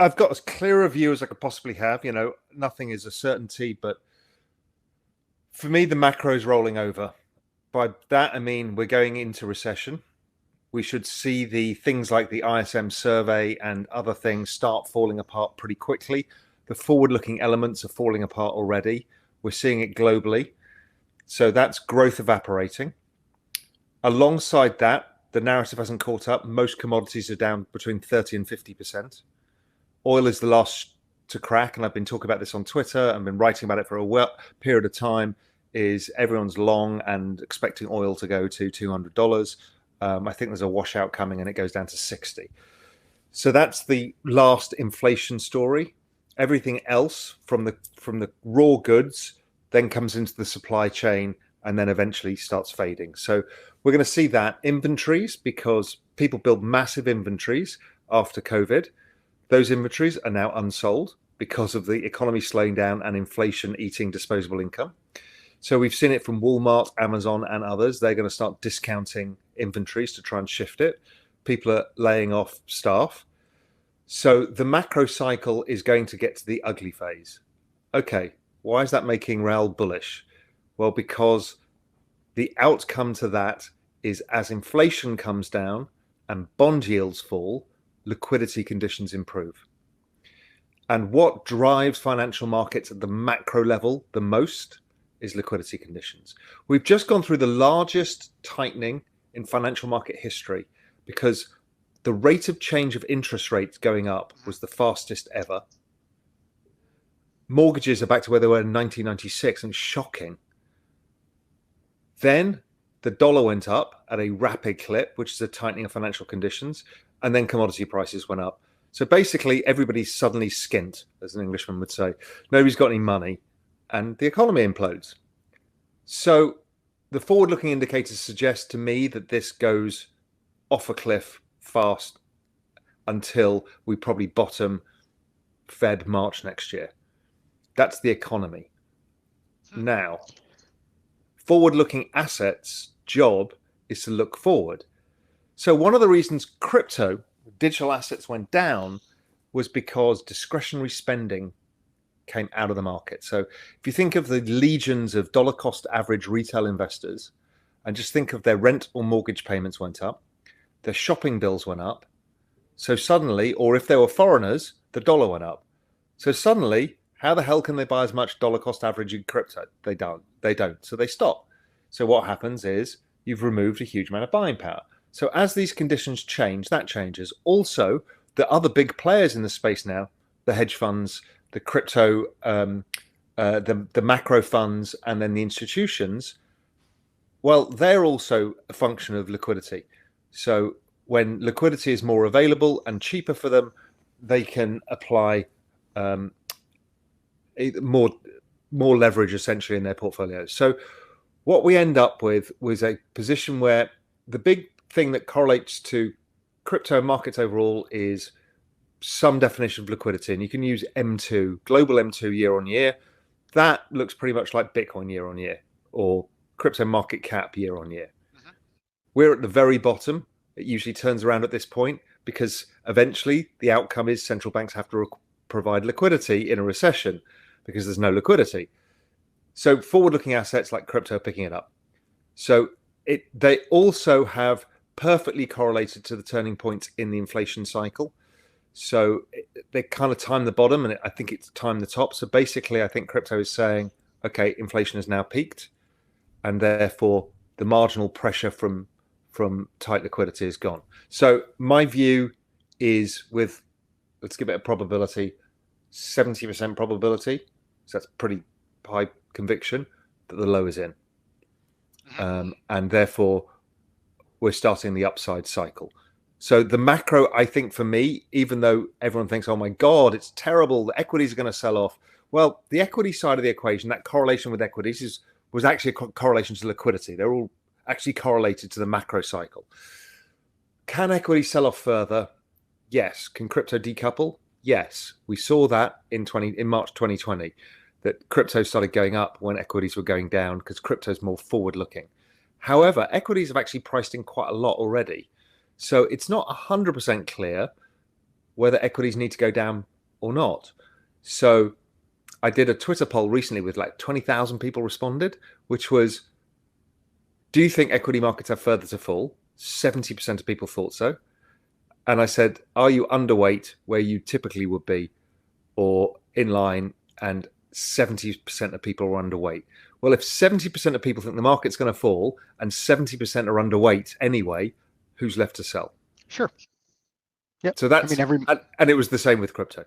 I've got as clear a view as I could possibly have. Nothing is a certainty, but for me, the macro is rolling over. By that, I mean we're going into recession. We should see the things like the ISM survey and other things start falling apart pretty quickly. The forward-looking elements are falling apart already. We're seeing it globally. So that's growth evaporating. Alongside that, the narrative hasn't caught up. Most commodities are down between 30 and 50%. Oil is the last to crack, and I've been talking about this on Twitter and been writing about it for a period of time, is everyone's long and expecting oil to go to $200. I think there's a washout coming and it goes down to 60. So that's the last inflation story. Everything else from the raw goods then comes into the supply chain and then eventually starts fading. So we're going to see that inventories, because people build massive inventories after COVID. Those inventories are now unsold because of the economy slowing down and inflation eating disposable income. So we've seen it from Walmart, Amazon, and others. They're going to start discounting inventories to try and shift it. People are laying off staff. So the macro cycle is going to get to the ugly phase. Okay, why is that making Raoul bullish? Well, because the outcome to that is as inflation comes down and bond yields fall, liquidity conditions improve. And what drives financial markets at the macro level the most is liquidity conditions. We've just gone through the largest tightening in financial market history because the rate of change of interest rates going up was the fastest ever. Mortgages are back to where they were in 1996, and shocking. Then the dollar went up at a rapid clip, which is a tightening of financial conditions, and then commodity prices went up. So basically, everybody's suddenly skint, as an Englishman would say. Nobody's got any money, and the economy implodes. So the forward-looking indicators suggest to me that this goes off a cliff fast until we probably bottom Fed March next year. That's the economy. Now, forward-looking assets' job is to look forward. So one of the reasons crypto, digital assets, went down was because discretionary spending came out of the market. So if you think of the legions of dollar cost average retail investors and just think of their rent or mortgage payments went up, their shopping bills went up. So suddenly, or if they were foreigners, the dollar went up. So suddenly, how the hell can they buy as much dollar cost average in crypto? They don't. So they stop. So what happens is you've removed a huge amount of buying power. So as these conditions change, that changes. Also, the other big players in the space now, the hedge funds, the crypto, the macro funds, and then the institutions, well, they're also a function of liquidity. So when liquidity is more available and cheaper for them, they can apply more leverage essentially in their portfolios. So what we end up with was a position where the big thing that correlates to crypto markets overall is some definition of liquidity, and you can use M2, global M2 year on year. That looks pretty much like Bitcoin year on year or crypto market cap year on year. We're at the very bottom. It usually turns around at this point because eventually the outcome is central banks have to provide liquidity in a recession because there's no liquidity. So forward-looking assets like crypto are picking it up. So they also have perfectly correlated to the turning points in the inflation cycle. So they kind of time the bottom, and I think it's time the top. So basically, I think crypto is saying, okay, inflation has now peaked, and therefore the marginal pressure from tight liquidity is gone. So my view is let's give it a probability, 70% probability. So that's pretty high conviction that the low is in. And therefore we're starting the upside cycle. So the macro, I think for me, even though everyone thinks, oh my God, it's terrible, the equities are going to sell off. Well, the equity side of the equation, that correlation with equities was actually a correlation to liquidity. They're all actually correlated to the macro cycle. Can equity sell off further? Yes. Can crypto decouple? Yes. We saw that in March 2020, that crypto started going up when equities were going down because crypto is more forward-looking. However, equities have actually priced in quite a lot already. So it's not 100% clear whether equities need to go down or not. So I did a Twitter poll recently with like 20,000 people responded, which was, do you think equity markets have further to fall? 70% of people thought so. And I said, are you underweight where you typically would be or in line? And 70% of people are underweight. Well, if 70% of people think the market's going to fall and 70% are underweight anyway, who's left to sell? Sure. Yep. So that's, and it was the same with crypto.